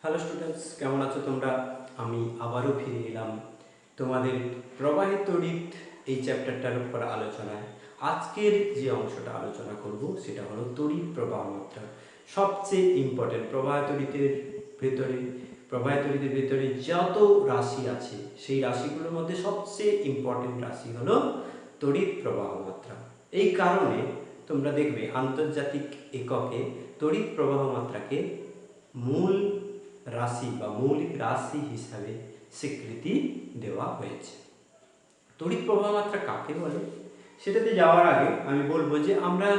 Hello students, কেমন আছো তোমরা? আমি আবারও ফিরে এলাম তোমাদের প্রবাহিত তড়িৎ এই চ্যাপ্টারটার উপর আলোচনায়। আজকের যে অংশটা আলোচনা করব সেটা হলো তড়িৎ প্রবাহ মাত্রা। সবচেয়ে ইম্পর্টেন্ট প্রবাহিত তড়িতের ভেতরে যত রাশি আছে সেই রাশিগুলোর মধ্যে সবচেয়ে ইম্পর্টেন্ট রাশি হলো তড়িৎ প্রবাহ মাত্রা। এই কারণে তোমরা দেখবে আন্তর্জাতিক এককে তড়িৎ প্রবাহ মাত্রাকে মূল রাশি বা মৌলিক রাশি হিসাবে স্বীকৃতি দেওয়া হয়েছে। তড়িৎ প্রবাহ মাত্রা কাকে বলে সেটাতে যাওয়ার আগে আমি বলবো যে আমরা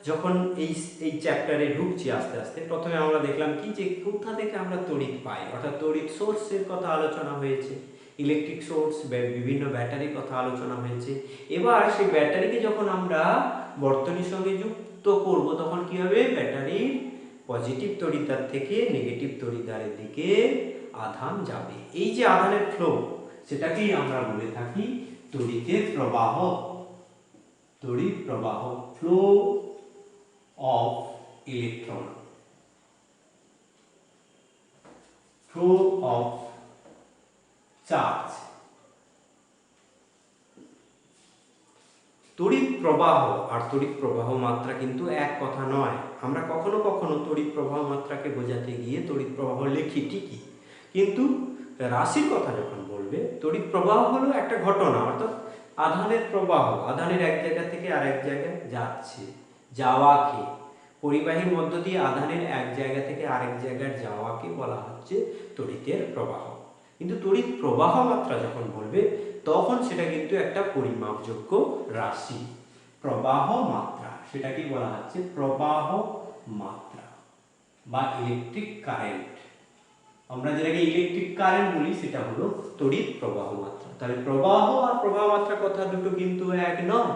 যখন এই চ্যাপ্টারে ঢুকছি আস্তে আস্তে, প্রথমে আমরা দেখলাম কি যে কোথা থেকে আমরা তড়িৎ পাই, অর্থাৎ তড়িৎ সোর্সের কথা আলোচনা হয়েছে, ইলেকট্রিক সোর্স, বিভিন্ন ব্যাটারির কথা আলোচনা হয়েছে। এবার সেই ব্যাটারিকে যখন আমরা বর্তনীর সঙ্গে যুক্ত করব তখন কি হবে, ব্যাটারির পজিটিভ তড়িৎদ্বার থেকে নেগেটিভ তড়িৎদ্বারের দিকে আধান যাবে। এই যে আধানের ফ্লো, সেটাকেই আমরা বলে থাকি তড়িতের প্রবাহ। তড়িৎ প্রবাহ, flow of electron, flow of charge. তড়িৎ প্রবাহ আর তড়িৎ প্রবাহ মাত্রা কিন্তু এক কথা নয়। আমরা কখনো কখনো তড়িৎ প্রবাহ মাত্রাকে বোঝাতে গিয়ে তড়িৎ প্রবাহ লিখি ঠিকই, কিন্তু রাশির কথা যখন বলবে, তড়িৎ প্রবাহ হলো একটা ঘটনা, অর্থাৎ আধানের প্রবাহ, আধানের এক জায়গা থেকে আরেক জায়গায় যাচ্ছে, যাওয়াকে, পরিবাহীর মধ্য দিয়ে আধানের এক জায়গা থেকে আরেক জায়গায় যাওয়াকে বলা হচ্ছে তড়িতের প্রবাহ। কিন্তু তড়িৎ প্রবাহ মাত্রা যখন বলবে তখন সেটা কিন্তু একটা পরিমাপযোগ্য রাশি। প্রবাহ মাত্রা, সেটাকে বলা হচ্ছে প্রবাহ মাত্রা বা ইলেকট্রিক কারেন্ট। আমরা যেটাকে ইলেকট্রিক কারেন্ট বলি সেটা হলো তড়িৎ প্রবাহ মাত্রা। তাহলে প্রবাহ আর প্রবাহ মাত্রা কথা দুটো কিন্তু এক নয়।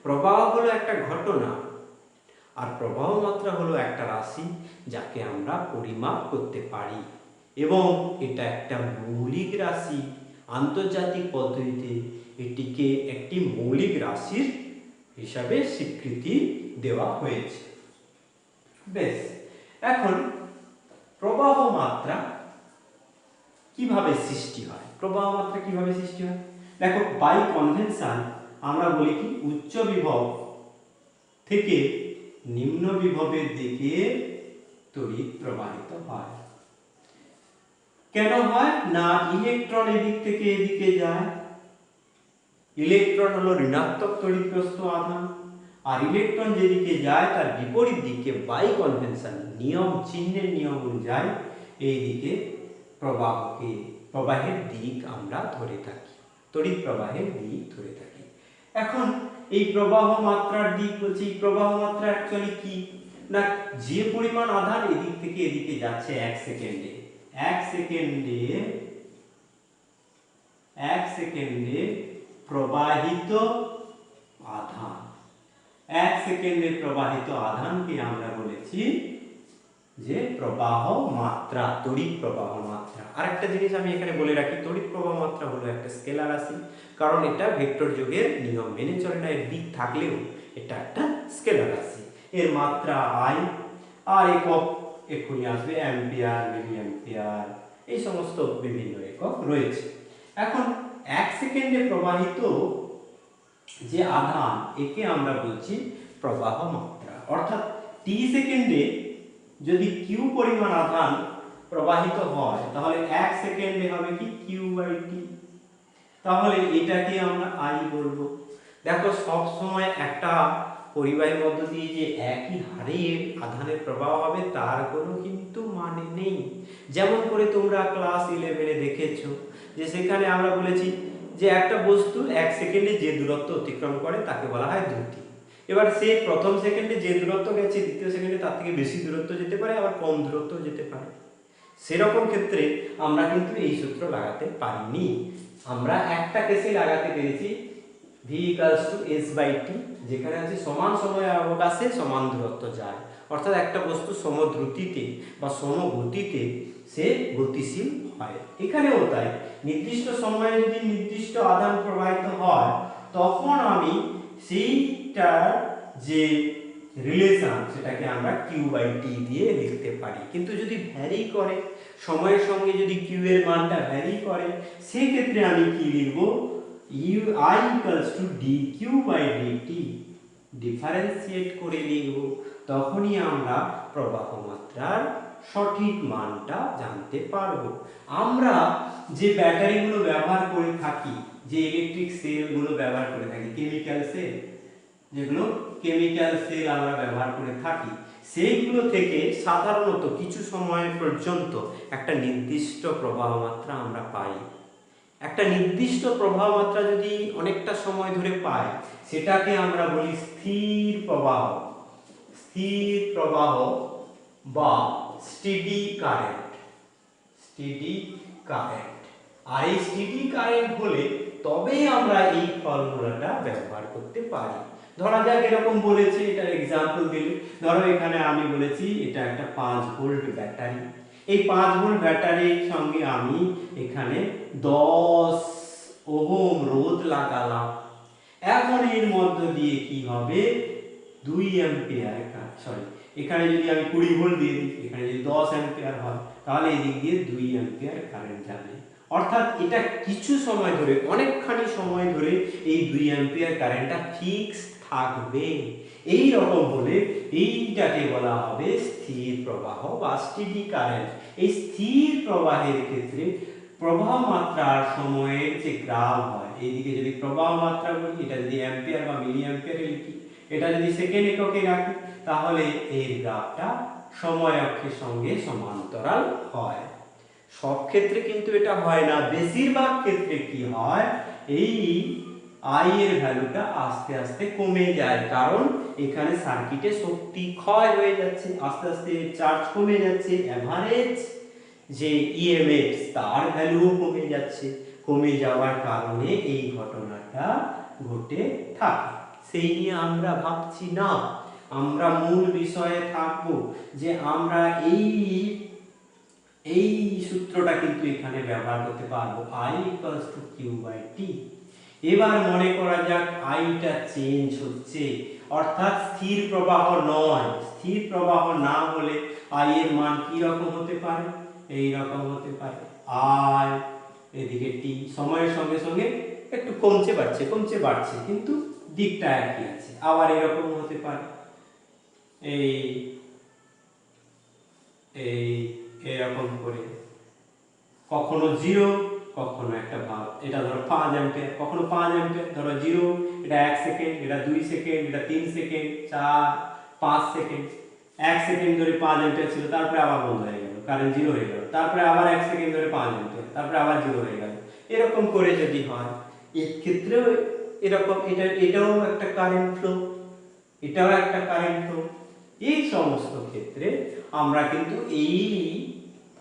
প্রবাহ হলো একটা ঘটনা আর প্রবাহ মাত্রা হলো একটা রাশি যাকে আমরা পরিমাপ করতে পারি, এবং এটা একটা মৌলিক রাশি। আন্তর্জাতিক পদ্ধতিতে এটিকে একটি মৌলিক রাশির হিসাবে স্বীকৃতি দেওয়া হয়েছে। বেশ, এখন প্রবাহ মাত্রা কিভাবে সৃষ্টি হয়? প্রবাহ মাত্রা কিভাবে সৃষ্টি হয় দেখো, বাই কনভেনশন আমরা বলি কি উচ্চ বিভব থেকে নিম্ন বিভবের দিকে তড়িৎ প্রবাহিত হয়। কেন হয় না, ইলেকট্রন এদিক থেকে এদিকে যায়। ইলেকট্রন হলো ঋণাত্মক তড়িৎগ্রস্ত আধান, আর ইলেকট্রন যেদিকে যায় তার বিপরীত দিকে বাই কনভেনশন, নিয়ম, চিহ্নের নিয়ম অনুযায়ী এই দিকে প্রবাহের দিক আমরা ধরে থাকি, তড়িৎ প্রবাহের দিক ধরে থাকি। এখন এই প্রবাহ মাত্রার দিক বলছি, এই প্রবাহ মাত্রা অ্যাকচুয়ালি কি না, যে পরিমাণ আধান এদিক থেকে এদিকে যাচ্ছে এক সেকেন্ডে প্রবাহিত আধান, এক সেকেন্ডে প্রবাহিত আধানকে আমরা বলেছি যে প্রবাহ মাত্রা, তড়িৎ প্রবাহ মাত্রা। আরেকটা জিনিস আমি এখানে বলে রাখি, তড়িৎ প্রবাহ মাত্রা হলো একটা স্কেলার রাশি, কারণ এটা ভেক্টর যোগের নিয়ম মেনে চলে না। এর দিক থাকলেও এটা একটা স্কেলার রাশি। এর মাত্রা আই, আর একক এক্ষুনি আসবে অ্যাম্পিয়ার, মিলি অ্যাম্পিয়ার, এই সমস্ত বিভিন্ন একক রয়েছে। এখন এক সেকেন্ডে প্রবাহিত যে আধান, একে আমরা বলছি প্রবাহ মাত্রা। অর্থাৎ টি সেকেন্ডে যদি কিউ পরিমাণ আধান প্রবাহিত হয় তাহলে এক সেকেন্ডে হবে কি কিউ বাই টি, তাহলে এটাকে আমরা আই বলবো। দেখো, সব সময় একটা পরিবাহীর মধ্য দিয়ে যে একই হারে আধানের প্রবাহ হবে তার কোনো কিন্তু মানে নেই। যেমন করে তোমরা ক্লাস 11-এ দেখেছো যে সেখানে আমরা বলেছি যে একটা বস্তু এক সেকেন্ডে যে দূরত্ব অতিক্রম করে তাকে বলা হয় দ্রুতি। এবার সে প্রথম সেকেন্ডে যে দূরত্ব গেছে দ্বিতীয় সেকেন্ডে তার থেকে বেশি দূরত্ব যেতে পারে, আবার কম দূরত্ব যেতে পারে। সেরকম ক্ষেত্রে আমরা কিন্তু এই সূত্র লাগাতে পারিনি। আমরা একটা কেসে লাগাতে পেরেছি, v = s/t, যেখানে আছে সমান সময় অবকাশে সমান দূরত্ব যায়, অর্থাৎ একটা বস্তু সমদ্রুতিতে বা সমগতিতে সে গতিশীল হয়। এখানেও তাই, নির্দিষ্ট সময়ে যদি নির্দিষ্ট আধান প্রবাহিত হয় তখন আমি সেইটার যে রিলেশন সেটাকে আমরা q/t দিয়ে লিখতে পারি। কিন্তু যদি ভ্যারি করে, সময়ের সঙ্গে যদি কিউ এর মানটা ভ্যারি করে সেই ক্ষেত্রে আমি কি লিখব, you I equals to D Q by DT differentiate করে লিখব। তখনই আমরা প্রবাহ মাত্রার সঠিক মানটা জানতে পারবো। আমরা যে ব্যাটারিগুলো ব্যবহার করে থাকি, যে ইলেকট্রিক সেলগুলো ব্যবহার করে থাকি, কেমিক্যাল সেল, যেগুলো কেমিক্যাল সেল আমরা ব্যবহার করে থাকি, সেইগুলো থেকে সাধারণত কিছু সময় পর্যন্ত একটা নির্দিষ্ট প্রবাহ মাত্রা আমরা পাই। একটা নির্দিষ্ট প্রবাহ মাত্রা যদি অনেকটা সময় ধরে পাই, সেটাকে আমরা বলি স্থির প্রবাহ। স্থির প্রবাহ বা স্টেডি কারেন্ট। Steady current. আর এই স্টেডি কারেন্ট হলে তবেই আমরা এই ফর্মুলাটা ব্যবহার করতে পারি। ধরা যাক এরকম বলেছে, এটার এক্সাম্পল দিলে, ধরো এখানে আমি বলেছি এটা একটা 5 ভোল্ট ব্যাটারি। এই 5 ভোল্ট ব্যাটারির সঙ্গে আমি এখানে 10 ওহম রোধ লাগালাম। এখন এর মধ্য দিয়ে কি হবে, 2 অ্যাম্পিয়ার, সরি এখানে যদি আমি 20 ভোল্ট দিয়ে দিই, এখানে যদি 10 অ্যাম্পিয়ার হয়, তাহলে এই দিক দিয়ে 2 অ্যাম্পিয়ার কারেন্ট যাবে। অর্থাৎ এটা কিছু সময় ধরে, অনেকখানি সময় ধরে এই 2 অ্যাম্পিয়ার কারেন্টটা ফিক্স থাকবে। এই রকম হলে এইটাকে বলা হবে স্থির প্রবাহ বা স্টেডি কারেন্ট। এই স্থির প্রবাহের ক্ষেত্রে প্রবাহ মাত্রার সময়ের যে গ্রাফ হয়, এইদিকে যদি প্রবাহ মাত্রা বলি, এটা যদি অ্যাম্পিয়ার বা মিলি অ্যাম্পিয়ারে লিখি, এটা যদি সেকেন্ড এককে রাখি, তাহলে এর গ্রাফটা সময় অক্ষের সঙ্গে সমান্তরাল হয়। সব ক্ষেত্রে কিন্তু এটা হয় না, বেশিরভাগ ক্ষেত্রে কি হয়, এই আই এর ভ্যালুটা আস্তে আস্তে কমে যায়, কারণ এখানে সার্কিটে শক্তি ক্ষয় হয়ে যাচ্ছে, আস্তে আস্তে চার্জ কমে যাচ্ছে, এভারেজ যে ইএমএফ তার ভ্যালুও কমে যাচ্ছে। কমে যাওয়ার কারণে এই ঘটনাটা ঘটে থাকে। সেই নিয়ে আমরা ভাবছি না, আমরা মূল বিষয়ে থাকবো যে আমরা এই সূত্রটা কিন্তু এখানে ব্যবহার করতে পারবো, I equals to Q by T। এবার মনে করা যাক আইটা চেঞ্জ হচ্ছে, অর্থাৎ স্থির প্রবাহ নয়। স্থির প্রবাহ না হলে আই এর মান কি রকম হতে পারে, এই রকম হতে পারে, আই এদিকে টি সময়ের সঙ্গে সঙ্গে একটু কমছে বাড়ছে, কিন্তু দিকটা একই আছে। আবার এরকম হতে পারে, এই এরকম করে, কখনো 0, কখনো একটা ভাব, এটা ধরো 5 অ্যাম্পিয়ার, কখনো 5 অ্যাম্পিয়ার, ধরো 0, এটা 1 সেকেন্ড, এটা 2 সেকেন্ড, এটা 3 সেকেন্ড, 4 5 সেকেন্ড। 1 সেকেন্ড ধরে 5 অ্যাম্পিয়ার ছিল, তারপরে আবার বন্ধ হয়ে গেল, কারেন্ট 0 হয়ে গেল, তারপরে আবার 1 সেকেন্ড ধরে 5 অ্যাম্পিয়ার, তারপরে আবার 0 হয়ে গেল। এরকম করে যদি হয়, এর ক্ষেত্রেও এরকম, এটাও একটা কারেন্ট ফ্লো, এটাও একটা কারেন্ট ফ্লো। এই সমস্ত ক্ষেত্রে আমরা কিন্তু এই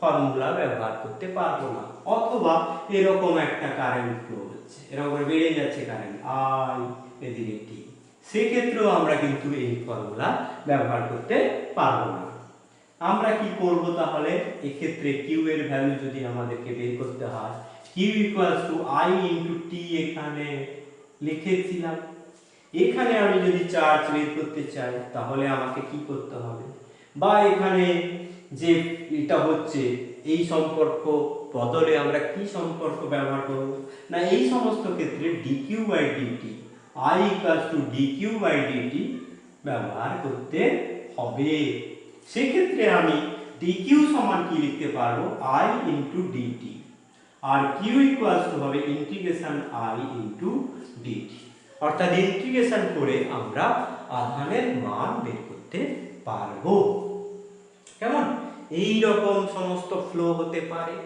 ফর্মুলা ব্যবহার করতে পারবো না, অথবা এরকম একটা কারেন্ট ফ্লো হচ্ছে, এরকম করে বেড়ে যাচ্ছে কারেন্ট আই এদিকে টি, সেক্ষেত্রেও আমরা কিন্তু এই ফর্মুলা ব্যবহার করতে পারবো না। আমরা কি করব তাহলে, এক্ষেত্রে কিউ এর ভ্যালু যদি আমাদেরকে বের করতে হয়, Q equals to I into T এখানে লিখেছিলাম। এখানে আমি যদি চার্জ বের করতে চাই, তাহলে আমাকে কি করতে হবে, বা এখানে যে এটা হচ্ছে এই সম্পর্ক বদলে আমরা কি সম্পর্ক ব্যবহার করব না, এই সমস্ত ক্ষেত্রে dq by dt I equals to dq by dt ব্যবহার করতে হবে। সেক্ষেত্রে আমি dq সমান কি লিখতে পারবো, I ইন্টু dt, আর q ইকুয়ালস টু হবে ইন্টিগ্রেশন I ইন্টু dt। অর্থাৎ ইন্টিগ্রেশন করে আমরা আধানের মান বের করতে পারবো। কেমন, এই রকম সমস্ত ফ্লো হতে পারে।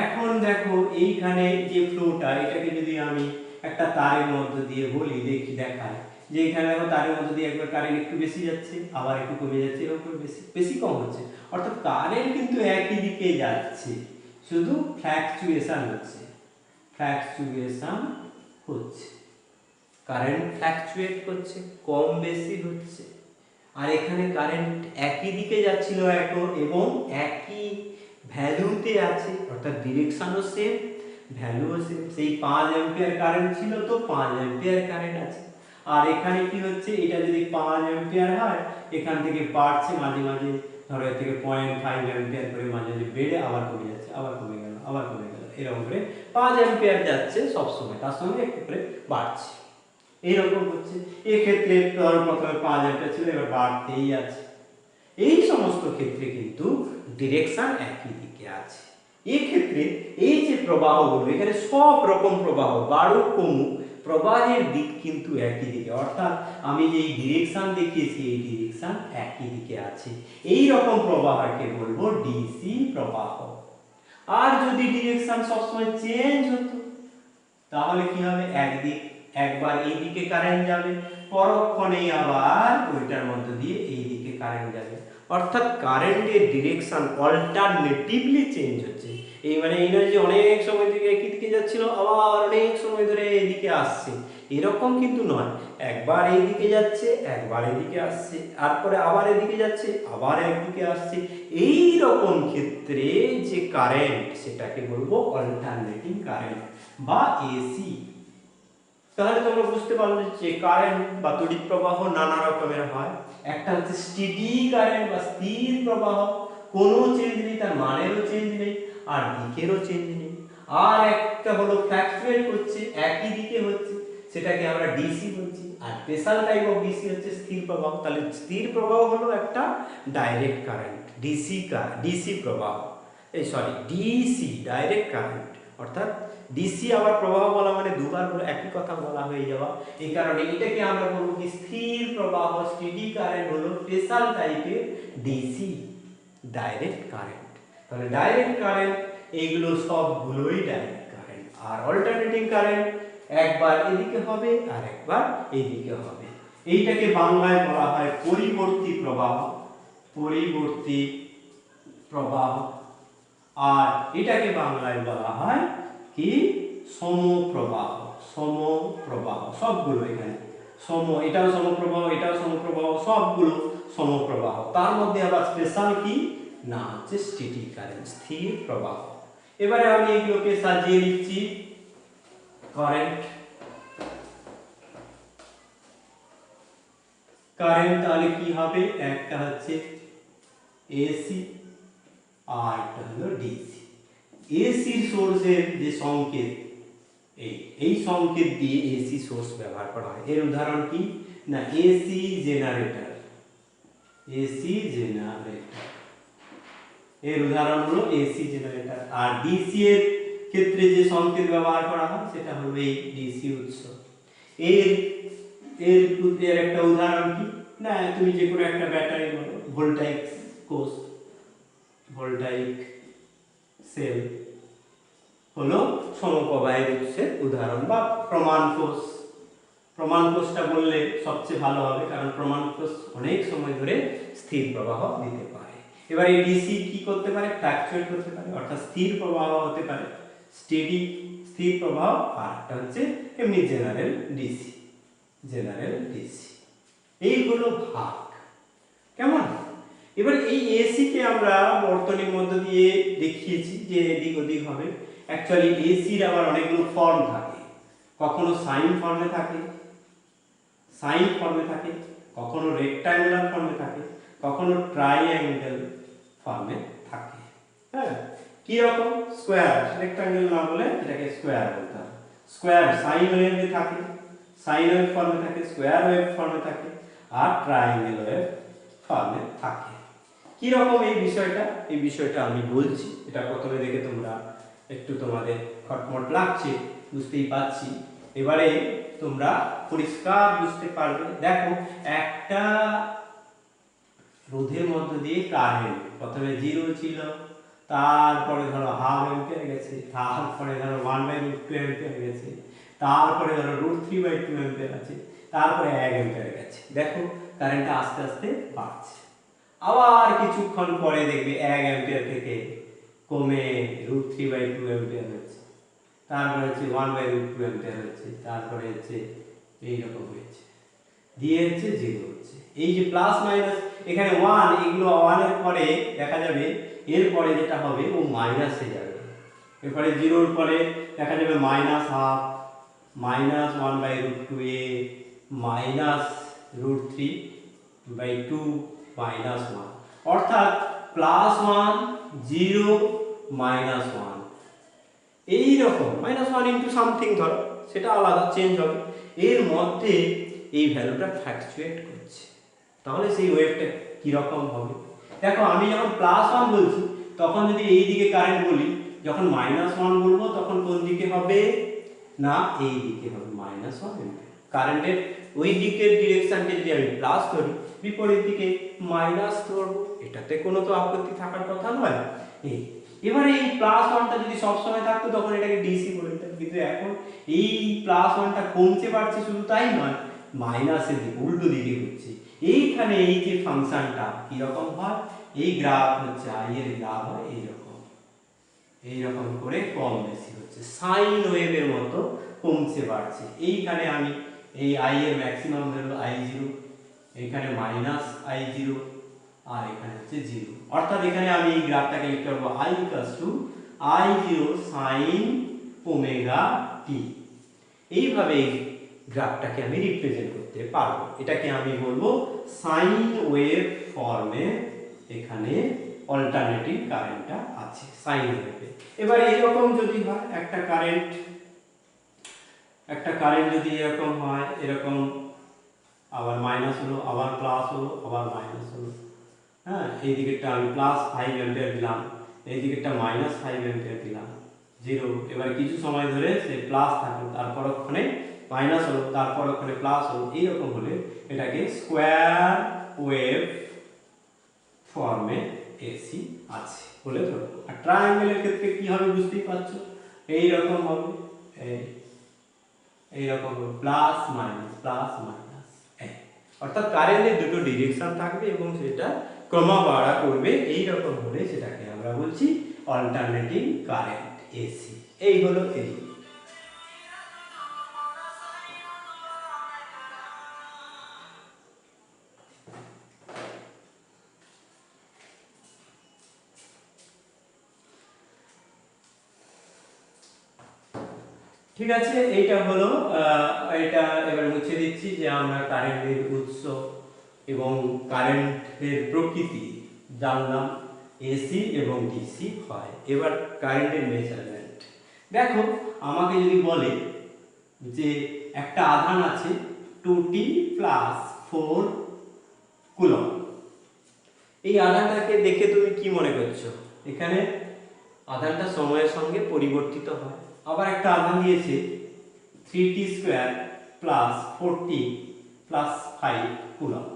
এখন দেখো এইখানে যে ফ্লোটা, এটাকে যদি আমি একটা তারের মধ্যে দিয়ে বলি, দেখায় যে এখানে দেখো তারের মধ্যে দিয়ে একবার কারেন্ট একটু বেশি যাচ্ছে, আবার একটু কমে যাচ্ছে, এরকম বেশি কম হচ্ছে, অর্থাৎ কারেন্ট কিন্তু একই দিকে যাচ্ছে, শুধু ফ্ল্যাকচুয়েশন হচ্ছে, কারেন্ট ফ্ল্যাকচুয়েট করছে, কম বেশি হচ্ছে। আর এখানে কারেন্ট একই দিকে যাচ্ছিল এবং একই ভ্যালুতে আছে, অর্থাৎ ডিরেকশনও সেম, ভ্যালুও সেম। সেই 5 অ্যাম্পিয়ার কারেন্ট ছিল, তো 5 অ্যাম্পিয়ার কারেন্ট আছে। আর এখানে কি হচ্ছে, এটা যদি 5 অ্যাম্পিয়ার হয়, এখান থেকে বাড়ছে, মাঝে মাঝে ধরো এর থেকে 0.5 অ্যাম্পিয়ার করে মাঝে মাঝে বেড়ে আবার কমে যাচ্ছে, আবার কমে গেল, আবার কমে গেল, এরকম করে 5 অ্যাম্পিয়ার যাচ্ছে সবসময়, তার সঙ্গে একটু করে বাড়ছে, এইরকম হচ্ছে। এক্ষেত্রে ধরো প্রথমে 5 অ্যাম্পিয়ার ছিল, এবার বাড়তেই আছে। এই সমস্ত ক্ষেত্রে কিন্তু ডিরেকশন একই দিকে আছে। এই ক্ষেত্রে এই যে প্রবাহগুলো, এখানে সব রকম প্রবাহ বাড়ুক কমুক, প্রবাহের দিক কিন্তু একই দিকে, অর্থাৎ আমি যে ডিরেকশন দেখিয়েছি এই ডিরেকশন একই দিকে আছে। এই রকম প্রবাহকে বলবো ডিসি প্রবাহ। আর যদি ডিরেকশন সবসময় চেঞ্জ হতো তাহলে কি হবে, একবার এই দিকে কারেন্ট যাবে, পরক্ষণেই আবার ওইটার মধ্য দিয়ে এই দিকে কারেন্ট যাবে, অর্থাৎ কারেন্টের ডিরেকশন অল্টারনেটিভলি চেঞ্জ হচ্ছে। এই মানে এই নয় যে অনেক সময় থেকে একই দিকে যাচ্ছিল আবার অনেক সময় ধরে এইদিকে আসছে, এরকম কিন্তু নয়। একবার এই দিকে যাচ্ছে, একবার এদিকে আসছে, তারপরে আবার এদিকে যাচ্ছে, আবার একদিকে আসছে। এই রকম ক্ষেত্রে যে কারেন্ট সেটাকে বলবো অল্টারনেটিং কারেন্ট বা এসি। তাহলে তোমরা বুঝতে পারলে যে কারেন্ট বা তড়িৎ প্রবাহ নানা রকমের হয়। একটা হচ্ছে স্টেডি কারেন্ট বা স্থির প্রবাহ, কোনো চেঞ্জ নেই, তার মানেরও চেঞ্জ নেই আর দিকেরও চেঞ্জ নেই। আর একটা হলো ফ্ল্যাকচুয়েট হচ্ছে, একই দিকে হচ্ছে, সেটাকে আমরা ডিসি বলছি। আর স্পেশাল টাইপ অফ ডিসি হচ্ছে স্থির প্রবাহ। তাহলে স্থির প্রবাহ হলো একটা ডাইরেক্ট কারেন্ট, ডিসি প্রবাহ, ডিসি ডাইরেক্ট কারেন্ট, অর্থাৎ ডিসি আবার প্রবাহ বলা মানে দুবার একই কথা বলা হয়ে যাওয়া। এই কারণে এটাকে আমরা বলবো কি স্থির প্রবাহ, স্টেডি কারেন্ট হলো স্পেশাল টাইপের ডিসি ডাইরেক্ট কারেন্ট। তাহলে ডাইরেক্ট কারেন্ট এইগুলো সবগুলোই ডাইরেক্ট কারেন্ট। আর অল্টারনেটিং কারেন্ট একবার এদিকে হবে আর একবার এইদিকে হবে। এইটাকে বাংলায় বলা হয় পরিবর্তী প্রবাহ, পরিবর্তী প্রবাহ। আর এটাকে বাংলায় বলা হয় কি সমপ্রবাহ, সমপ্রবাহ। সবগুলো এখানে এটাও সমপ্রবাহ, এটাও সমপ্রবাহ, সবগুলো সমপ্রবাহ। তার মধ্যে আবার স্পেশাল কি না হচ্ছে স্টেডি কারেন্ট, স্থির প্রবাহ। এবারে আমি এগুলোকে সাজিয়ে লিখছি। কারেন্ট, তাহলে কি হবে, একটা হচ্ছে এসি আর একটা হলো ডিসি। এসি সোর্সের যে সংকেত, এই সংকেত দিয়ে এসি সোর্স ব্যবহার করা হয়। এর উদাহরণ কি না এসি জেনারেটর, এসি জেনারেটর, এর উদাহরণ হলো এসি জেনারেটর। আর ডিসি এর ক্ষেত্রে যে সংকেত ব্যবহার করা হয় সেটা হলো এই ডিসি উৎস। এর একটা উদাহরণ কি না, তুমি যে কোনো একটা ব্যাটারি বলো, ভোল্টাইক কোষ, ভোল্টাইক সেল হলো সমপ্রবাহের উৎসের উদাহরণ। বা প্রমাণ কোষ, প্রমাণ কোষটা বললে সবচেয়ে ভালো হবে, কারণ প্রমাণ কোষ অনেক সময় ধরে স্থির প্রবাহ দিতে পারে। এবার এই ডিসি কি করতে পারে, ফ্ল্যাকচুয়েট করতে পারে, অর্থাৎ স্থির প্রবাহ হতে পারে, স্টেডি স্থির প্রবাহ। আর একটা হচ্ছে এমনি জেনারেল ডিসি, জেনারেল ডিসি। এইগুলো ভাগ কেমন। এবার এই এসি কে আমরা বর্তনীর মধ্য দিয়ে দেখিয়েছি যে এদিক ওদিক হবে। অ্যাকচুয়ালি এসির আবার অনেকগুলো ফর্ম থাকে, কখনো সাইন ফর্মে থাকে, কখনো রেক্ট্যাঙ্গুলার ফর্মে থাকে, কখনো ট্রাইঅ্যাঙ্গেল ফর্মে থাকে। হ্যাঁ, কি রকম, স্কোয়ার, রেক্ট্যাঙ্গেল না বলে এটাকে স্কোয়ার বলতে হবে। স্কোয়ার সাইন ওয়েভে থাকে, সাইন ওয়েভ ফর্মে থাকে, স্কোয়ার ওয়েভ ফর্মে থাকে, আর ট্রাইঅ্যাঙ্গেল ওয়েভ ফর্মে থাকে। কি রকম এই বিষয়টা আমি বলছি। এটা প্রথমে দেখে তোমরা একটু তোমাদের খটমট লাগছে, বুঝতেই পারছি। এবারে তোমরা পরিষ্কার বুঝতে পারবে। দেখো, একটা রোধের মধ্য দিয়ে কারেন্ট প্রথমে 0 ছিল, তারপরে ধরো হাফ অ্যাম্পিয়ার গেছে, তারপরে ধরো 1/√2 অ্যাম্পিয়ার গেছে, তারপরে ধরো √3/2 অ্যাম্পিয়ার আছে, তারপরে 1 অ্যাম্পিয়ার গেছে। দেখো কারেন্টটা আস্তে আস্তে বাড়ছে। আবার কিছুক্ষণ পরে দেখবে 1 অ্যাম্পিয়ার থেকে কমে √3/2 অ্যাম্পিয়ার হচ্ছে, তারপরে হচ্ছে 1/√2 অ্যাম্পিয়ার হচ্ছে, তারপরে হচ্ছে এইরকম হয়েছে, দিয়ে হচ্ছে 0 হচ্ছে। এই যে প্লাস মাইনাস, এখানে 1, এগুলো 1 এর পরে দেখা যাবে এরপরে যেটা হবে ও মাইনাসে যাবে। এরপরে 0 এর পরে দেখা যাবে -1/2, -1/√2a, -√3/2, -1। অর্থাৎ +1 0 -1 এই রকম -1 ইনটু সামথিং ধরো, সেটা আলাদা চেঞ্জ হবে, এর মধ্যে এই ভ্যালুটা ফ্ল্যাকচুয়েট করছে। তাহলে সেই ওয়েভটা কি রকম হবে? দেখো আমি যখন +1 বলছি তখন যদি এই দিকে কারেন্ট বলি, যখন -1 বলবো তখন কোন দিকে হবে? না এই দিকে হবে, -1। কারেন্টের ওই দিকের ডিরেকশনকে যদি আমি প্লাস ধরি, বিপরীত দিকে মাইনাস ধরবো, এটাতে কোনো তো আপত্তি থাকার কথা নয়। এবারে এই +1টা যদি সবসময় থাকতো তখন এটাকে ডিসি বলে দিতাম, কিন্তু এখন এই +1টা কমছে বাড়ছে, শুধু তাই নয় মাইনাসের দিকে উল্টো দিকে হচ্ছে। এইখানে এই যে ফাংশনটা কি রকম হয়, এই গ্রাফ হচ্ছে আই এর গ্রাফ হয় এইরকম করে কম বেশি হচ্ছে, সাইন ওয়েভের মতো কমছে বাড়ছে। এইখানে আমি এই আই এর ম্যাক্সিমাম ভ্যালু I0, এখানে -I0 আর এখানে হচ্ছে 0, অর্থাৎ এখানে আমি এই গ্রাফটাকে লিখতে পারবো I I0 sin ωt। এইভাবে এই গ্রাফটাকে আমি রিপ্রেজেন্ট করতে পারবো, এটাকে আমি বলবো সাইন ওয়েভ ফর্মে এখানে অল্টারনেটিং কারেন্টটা আছে সাইন ওয়েভে। এবার এইরকম যদি হয় একটা কারেন্ট যদি এরকম হয়, এরকম আবার মাইনাস হলো, আবার প্লাস হলো, আবার মাইনাস হলো, হ্যাঁ এই দিকেরটা আমি +5 অ্যাম্পিয়ার দিলাম, এই দিকেরটা -5 অ্যাম্পিয়ার দিলাম, 0। এবার কিছু সময় ধরে সে প্লাস থাকলো, তারপর ওখানে মাইনাস হলো, তারপর ওখানে প্লাস হলো, এইরকম হলে এটাকে স্কোয়ার ওয়েভ ফর্মে এসি আছে বলে ধরবো। আর ট্রায়াঙ্গেলের ক্ষেত্রে কি হবে বুঝতেই পারছো, এইরকম হবে, এইরকম হবে প্লাস মাইনাস, অর্থাৎ কারেন্টের দুটো ডিরেকশন থাকবে এবং সেটা ক্রমবাড়া করবে, এইরকম হলে সেটাকে আমরা বলছি অল্টারনেটিং কারেন্ট এসি। এই হলো এই। ঠিক আছে, এইটা হলো এটা এবার মুছে দিচ্ছি যে আমরা কারেন্টের উৎস এবং কারেন্টের প্রকৃতি জানলাম, এসি এবং ডিসি হয়। এবার কারেন্টের মেজারমেন্ট দেখো, আমাকে যদি বলে যে একটা আধান আছে 2t + 4 কুলম, এই আধানটাকে দেখে তুমি কি মনে করছো? এখানে আধানটা সময়ের সঙ্গে পরিবর্তিত হয়। আবার একটা আধান দিয়েছে 3t² + 4t + 5 কুলম,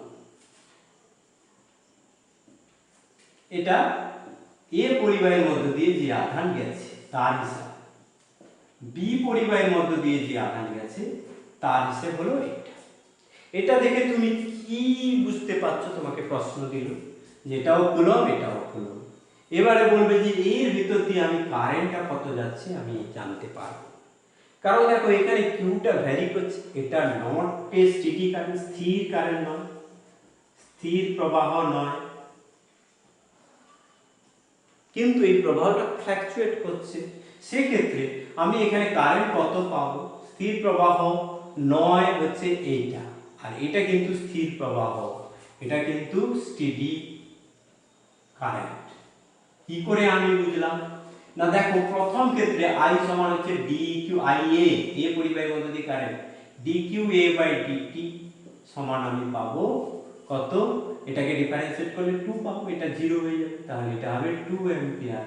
এটা এ পরিবাহের মধ্য দিয়ে যে আধান গেছে তার হিসাব, বি পরিবাহের মধ্য দিয়ে যে আধান গেছে তার হিসাব হলো এটা। এটা দেখে তুমি কি বুঝতে পারছো? তোমাকে প্রশ্ন দিল যে এটাও কুলম এটাও কুলম, এবারে বলবে যে এর ভিতর দিয়ে আমি কারেন্টটা কত যাচ্ছে আমি জানতে পারবো, কারণ দেখো এখানে কিউটা ভ্যারি করছে, এটা নট এ স্টেডি কারেন্ট, স্থির কারেন্ট নয়, স্থির প্রবাহ নয়, কিন্তু এই প্রবাহটা ফ্ল্যাকচুয়েট করছে। সেক্ষেত্রে আমি এখানে কারেন্ট কত পাবো? স্থির প্রবাহ নয় হচ্ছে এইটা, আর এটা কিন্তু স্থির প্রবাহ, এটা কিন্তু স্টেডি কারেন্ট। কি করে আমি বুঝলাম? না দেখো প্রথম ক্ষেত্রে I সমান হচ্ছে dqIA, এ পরিবাহের মধ্যে দিয়ে কারেন্ট, dqA/dt সমান আমি পাবো কত? এটাকে ডিফারেন্সিয়েট করলে 2 পাবো, এটা 0 হয়ে যাবে, তাহলে এটা হবে 2 অ্যাম্পিয়ার।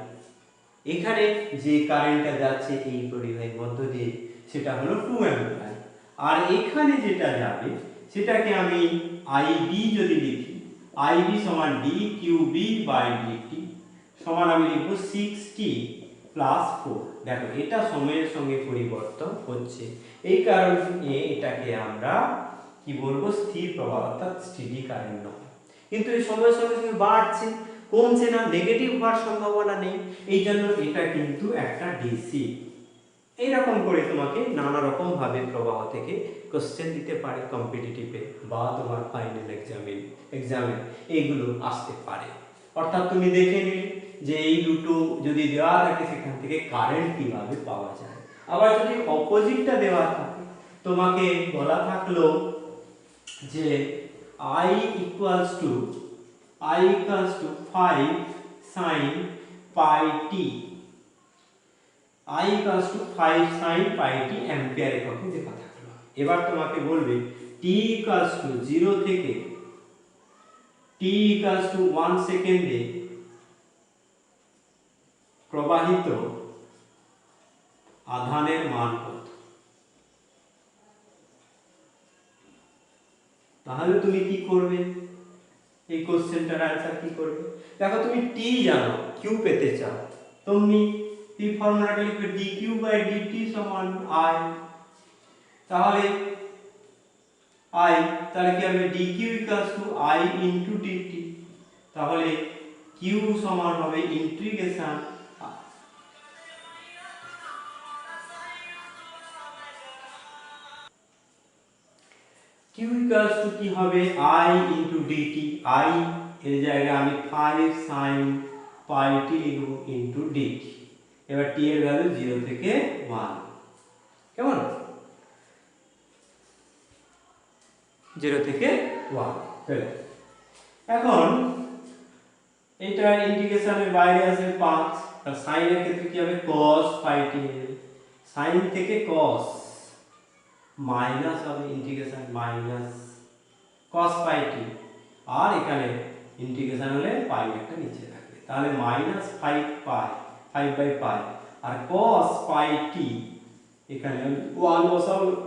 এখানে যে কারেন্টটা যাচ্ছে এই পরিবাহের মধ্য দিয়ে সেটা হলো 2 অ্যাম্পিয়ার, আর এখানে যেটা যাবে সেটাকে আমি IB যদি লিখি, IB সমান dqB/dt সমান আমি লিখব 6t + 4। দেখো এটা সময়ের সঙ্গে পরিবর্তন হচ্ছে, এই কারণে এটাকে আমরা কি বলবো? স্থির প্রবাহ, অর্থাৎ স্টেডি কারেন্ট নয়। কিন্তু এই সময়ের সঙ্গে সঙ্গে বাড়ছে, কমছে না, নেগেটিভ হওয়ার সম্ভাবনা নেই, এই জন্য এটা কিন্তু একটা ডিসি। এইরকম করে তোমাকে নানা রকম ভাবে প্রবাহ থেকে কোশ্চেন দিতে পারে কম্পিটিটিভে বা তোমার ফাইনাল এক্সামে এইগুলো আসতে পারে। অর্থাৎ তুমি দেখে নিলে যে এই দুটো যদি দেওয়া থাকে সেখান থেকে কারেন্ট কিভাবে পাওয়া যায়। আবার যদি অপোজিটটা দেওয়া থাকে, তোমাকে বলা থাকলো যে I = I equals to 5 sin pi t, I equals to 5 sin pi t ampere এককে যে কথাগুলো। এবার তোমাকে বলবে t equals to 0 থেকে t equals to 1 সেকেন্ডে প্রবাহিত আধানের মান কত। তাহলে তুমি কি করবে, এই কোশ্চেনটার অ্যানসার কি করবে? দেখো তুমি টি জানো, কিউ পেতে চাও, তুমি টি ফর্মুলাটা লিখবে dq বাই dt সমান i। তাহলে i, তাহলে কি হবে dq equals to i into dt। তাহলে q সমান হবে ইন্টিগ্রেশন q ইকুয়ালস টু কি হবে i ইনটু dt। i এর জায়গায় আমি 5 sin pi t লিখব ইনটু dt। এবার t এর ভ্যালু 0 থেকে 1, কেমন, 0 থেকে 1 পেলে। এখন এটা ইন্টিগ্রেশনের বাইরে আছে 5, আর sin এর ক্ষেত্রে কি হবে cos pi t, sin থেকে cos মাইনাস হবে integration minus cos pi t, আর এখানে ইন্টিগ্রেশন হলে পাই একটা নিচে থাকবে, তাহলে মাইনাস 5 পাই 5 বাই পাই, আর cos pi t এখানে 1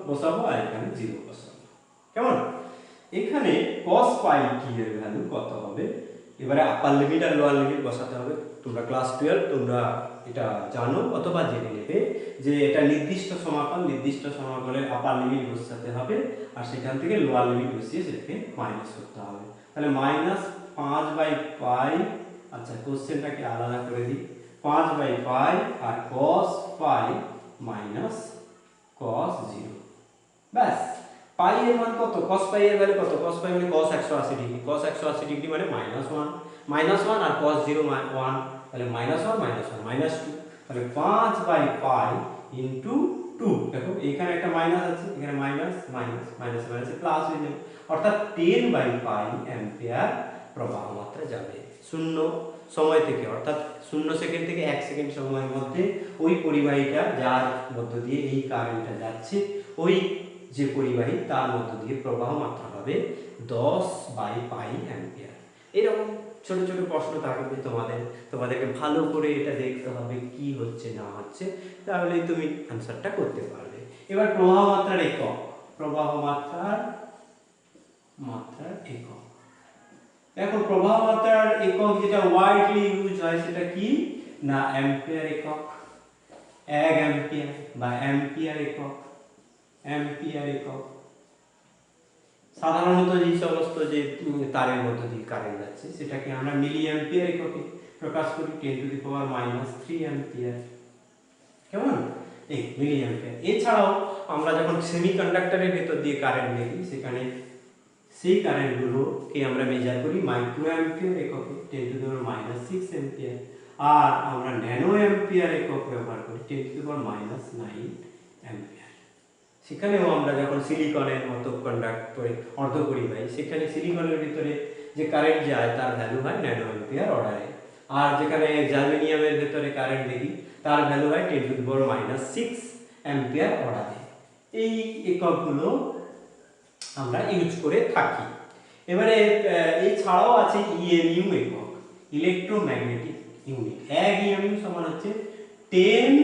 বসাবো আর এখানে 0 বসাবো, কেমন। এখানে cos pi t এর ভ্যালু কত হবে, এবারে আপার লিমিট আর লোয়ার লিমিট বসাতে হবে। তোমরা ক্লাস 12 তোমরা এটা জানো অথবা জেনে নেবে যে এটা নির্দিষ্ট সমাকলের আপার লিমিট বসাতে হবে, আর সেখান থেকে লোয়ার লিমিট বসিয়ে সেটাকে মাইনাস করতে হবে। তাহলে মাইনাস 5 বাই পাই, আচ্ছা কোশ্চেনটাকে আলাদা করে দিই, 5 বাই পাই আর cos পাই মাইনাস cos 0, ব্যাস। পাই এর মান কত, cos পাই এর ভ্যালু কত, cos পাই মানে cos 180 ডিগ্রি, cos 180 ডিগ্রি মানে -1 আর cos 0 1, তাহলে -1 -2, তাহলে 5 বাই পাই ইনটু 2। দেখো এখানে একটা মাইনাস আছে, এখানে মাইনাস মাইনাস মাইনাস মাইনাসে প্লাস হয়ে যাবে, অর্থাৎ 10 বাই পাই অ্যাম্পিয়ার প্রবাহ মাত্রা যাবে শূন্য সময় থেকে, অর্থাৎ 0 সেকেন্ড থেকে 1 সেকেন্ড সময়ের মধ্যে ওই পরিবাহীটা যার মধ্য দিয়ে এই কারেন্টটা যাচ্ছে, ওই যে পরিবাহী তার মধ্য দিয়ে প্রবাহ মাত্রা হবে 10 বাই পাই অ্যাম্পিয়ার। এরকম ছোট ছোট প্রশ্ন থাকবে, তোমাদেরকে ভালো করে এটা দেখতে হবে কি হচ্ছে না হচ্ছে, তাহলেই তুমি অ্যানসারটা করতে পারবে। এবার প্রবাহ মাত্রার একক, প্রবাহ মাত্রার একক, এখন প্রবাহ মাত্রার একক যেটা ওয়াইডলি ইউজ হয় সেটা কি না অ্যাম্পিয়ার একক, 1 অ্যাম্পিয়ার বা অ্যাম্পিয়ার একক, সাধারণত যে সমস্ত যে তারের মধ্যে দিয়ে কারেন্ট যাচ্ছে সেটাকে আমরা মিলি অ্যাম্পিয়ার এককে প্রকাশ করি, 10 টু দি পাওয়ার -3 অ্যাম্পিয়ার, কেমন, এই মিলি অ্যাম্পিয়ার। এছাড়াও আমরা যখন সেমিকন্ডাক্টরের ভেতর দিয়ে কারেন্ট দেখি সেখানে সেই কারেন্টগুলোকে আমরা মেজার করি মাইক্রো অ্যাম্পিয়ার এককে, 10 টু দি পাওয়ার -6 অ্যাম্পিয়ার, আর আমরা ন্যানো অ্যাম্পিয়ার একক ব্যবহার করি 10 টু দি পাওয়ার -9 অ্যাম্পিয়ার। সেখানেও আমরা যখন সিলিকনের মতো অর্ধপরিবাহী, সেখানে সিলিকনের ভিতরে যে কারেন্ট যায় তার ভ্যালু হয় ন্যানো অ্যাম্পিয়ার অর্ডারে, আর যেখানে জার্মেনিয়ামের ভিতরে কারেন্ট দেখি তার ভ্যালু হয় 10 টু দি পাওয়ার -6 অ্যাম্পিয়ার অর্ডারে। এই এককগুলো আমরা ইউজ করে থাকি। এবারে এছাড়াও আছে ইএমইউ একক, ইলেকট্রোম্যাগনেটিক ইউনিট, 1 ইএমইউ সমান হচ্ছে 10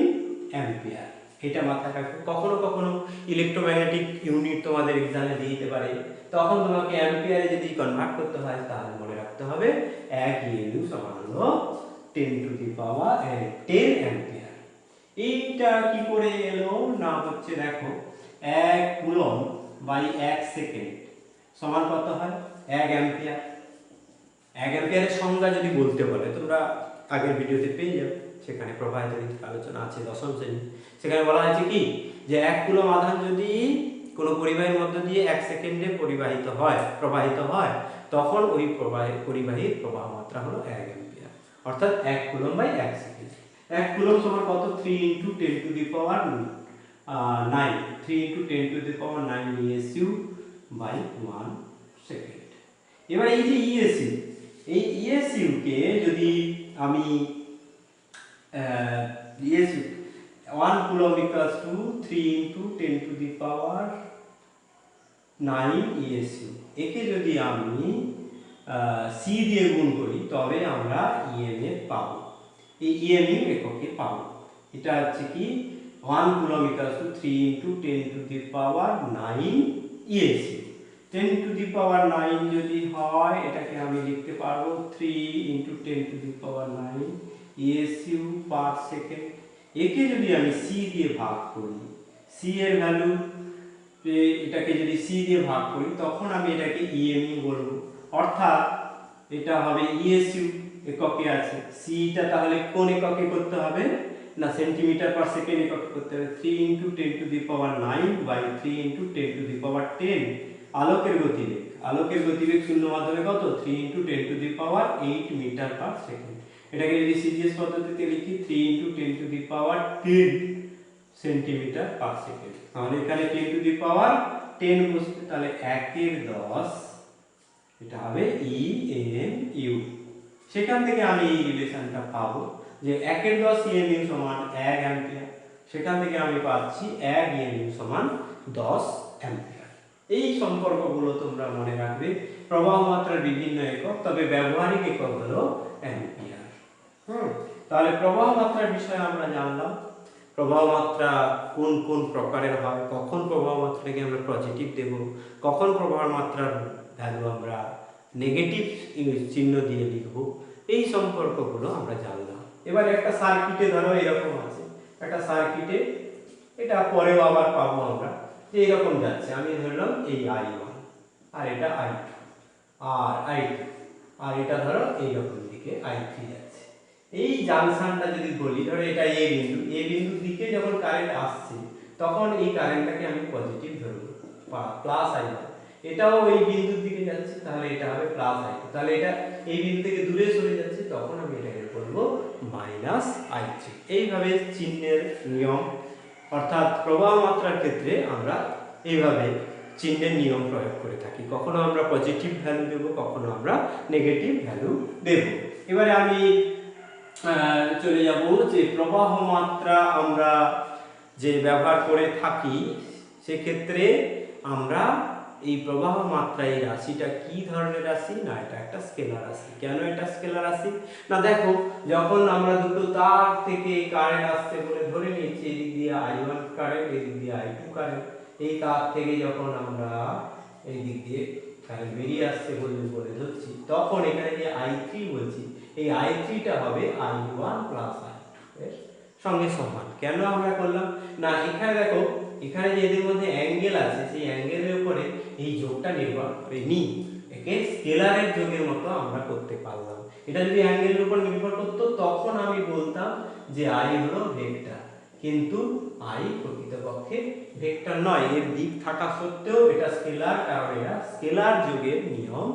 অ্যাম্পিয়ার, এটা মাথায় রাখবে। কখনো কখনো ইলেকট্রোম্যাগনেটিক ইউনিট তোমাদের এক্সামে দিতে পারে, তখন তোমাকে অ্যাম্পিয়ারে যদি কনভার্ট করতে হয় তাহলে মনে রাখতে হবে 1 ইএমইউ সমান হলো 10 টু দি পাওয়ার 10 অ্যাম্পিয়ার। এইটা কি করে এলো না হচ্ছে দেখো 1 কুলম্ব বাই 1 সেকেন্ড সমান কত হয় 1 অ্যাম্পিয়ার। 1 অ্যাম্পিয়ারের সংজ্ঞা যদি বলতে বলে তোমরা আগের ভিডিওতে পেয়ে যাবে, সেখানে প্রবাহিত বিদ্যুৎ আলোচনা আছে 10ম শ্রেণী। সেখানে বলা হয়েছে কি যে 1 কুলম্ব আধান যদি কোনো পরিবাহীর মধ্য দিয়ে 1 সেকেন্ডে প্রবাহিত হয় তখন ওই পরিবাহীর প্রবাহ মাত্রা হলো 1 অ্যাম্পিয়ার, অর্থাৎ 1 কুলম্ব বাই 1 সেকেন্ড। 1 কুলম্ব সমান কত 3 × 10 to the power 9, 3 × 10 to the power 9 ESU by 1 second. এবার এই যে এই ইএসইউ কে যদি আমি ESU 1 coulomb equals to 3 into 10 to the power 9 ESU, একে যদি আমি সি দিয়ে গুণ করি তবে আমরা ইএমএফ পাবো, এই ইএমইউ এককে পাবো। এটা হচ্ছে কি 1 coulomb equals to 3 into 10 to the power 9 ESU. 10 to the power 9 যদি হয় এটাকে আমি লিখতে পারবো 3 into 10 to the power 9 ESU per second. একে যদি আমি সি দিয়ে ভাগ করি, সি এর ভ্যালু, এটাকে যদি সি দিয়ে ভাগ করি তখন আমি এটাকে ইএমইউ বলবো, অর্থাৎ এটা হবে ইএসইউ এককে আছে, সিটা তাহলে কোন এককে করতে হবে না সেন্টিমিটার পার সেকেন্ড এককে করতে হবে। 3 into 10 to the power 9 by 3 into 10 to the power 10। আলোকের গতিবেগ, আলোকের গতিবেগ শূন্য মাধ্যমে কত 3 into 10 to the power 8 metre per second. এটাকে যদি সিজিএস পদ্ধতিতে লিখি 3 into 10 to the power 10 centimetre per second. তাহলে এখানে 10 টু দি পাওয়ার 10 বসবে, তাহলে 1 এর 10 এটা হবে ইএমইউ। সেখান থেকে আমি এই রিলেশনটা পাবো যে 1 এর 10 ইএমইউ সমান 1 অ্যাম্পিয়ার, সেখান থেকে আমি পাচ্ছি 1 ইএমইউ সমান 10 অ্যাম্পিয়ার। এই সম্পর্কগুলো তোমরা মনে রাখবে। প্রবাহ মাত্রার বিভিন্ন একক, তবে ব্যবহারিক একক হলো অ্যাম্পিয়ার। তাহলে প্রবাহ মাত্রার বিষয়ে আমরা জানলাম। প্রবাহ মাত্রা কোন কোন প্রকারের হয়, কখন প্রবাহ মাত্রাকে আমরা পজিটিভ দেব, কখন প্রবাহ মাত্রার ভ্যালু আমরা নেগেটিভ চিহ্ন দিয়ে লিখব, এই সম্পর্কগুলো আমরা জানলাম। এবার একটা সার্কিটে ধরো এরকম আছে, একটা সার্কিটে এটা পরেও আবার পাবো আমরা যে এরকম যাচ্ছে, আমি ধরলাম এই I1 আর এটা I2 আর I2 আর এটা ধরো এইরকম দিকে I3 যাচ্ছে। এই জাংশনটা যদি বলি, ধরো এটা এ বিন্দু, এ বিন্দুর দিকে যখন কারেন্ট আসছে তখন এই কারেন্টটাকে আমি পজিটিভ ধরবো প্লাস I1, এটাও এই বিন্দুর দিকে যাচ্ছে তাহলে এটা হবে প্লাস I2, তাহলে এটা এই বিন্দু থেকে দূরে সরে যাচ্ছে তখন আমি এটাকে করবো মাইনাস I3। এইভাবে চিহ্নের নিয়ম, অর্থাৎ প্রবাহ মাত্রার ক্ষেত্রে আমরা এইভাবে চিহ্নের নিয়ম প্রয়োগ করে থাকি। কখনো আমরা পজিটিভ ভ্যালু দেব, কখনো আমরা নেগেটিভ ভ্যালু দেব। এবারে আমি চলে যাব যে প্রবাহ মাত্রা আমরা যে ব্যবহার করে থাকি সেক্ষেত্রে আমরা এই প্রবাহ মাত্রা এই রাশিটা কি ধরনের রাশি, না এটা একটা স্কেলার রাশি। কেন এটা স্কেলার রাশি, না দেখো যখন আমরা দুটো তার থেকে কারেন্ট আসছে বলে ধরে নিচ্ছি, এদিক দিয়ে I1 কারেন্ট, এদিক দিয়ে I2 কারেন্ট, এই তার থেকে যখন আমরা এই দিক দিয়ে কারেন্ট বেরিয়ে আসছে বলে ধরছি, তখন এখানে যে I3 বলছি, এই I3টা হবে I1 প্লাস I2 এর সঙ্গে সমান। কেন আমরা করলাম না, এখানে দেখো এখানে যে এদের মধ্যে অ্যাঙ্গেল আছে সেই অ্যাঙ্গেলের উপরে এই যোগটা নির্ভর করে নি, একে স্কেলারের যোগের মতো আমরা করতে পারলাম। এটা যদি অ্যাঙ্গেলের উপর নির্ভর করতো তখন আমি বলতাম যে I হলো ভেক্টর, কিন্তু I প্রকৃতপক্ষে ভেক্টর নয়, এর দিক থাকা সত্ত্বেও এটা স্কেলার, কারণ এরা স্কেলার যোগের নিয়ম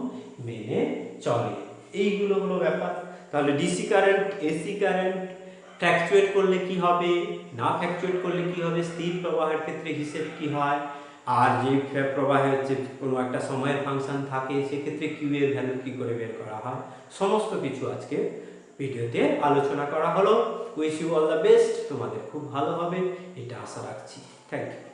মেনে চলে। এইগুলো হলো ব্যাপার। তাহলে DC current, AC current fluctuate করলে কি হবে, না ফ্ল্যাকচুয়েট করলে কি হবে, স্থির প্রবাহের ক্ষেত্রে হিসেব কি হয়, আর যে প্রবাহের যে কোনো একটা সময়ের ফাংশন থাকে সেক্ষেত্রে কিউ এর ভ্যালু কি করে বের করা হয়, সমস্ত কিছু আজকে ভিডিওতে আলোচনা করা হলো। Wish you all the best, তোমাদের খুব ভালো হবে এটা আশা রাখছি। Thank you.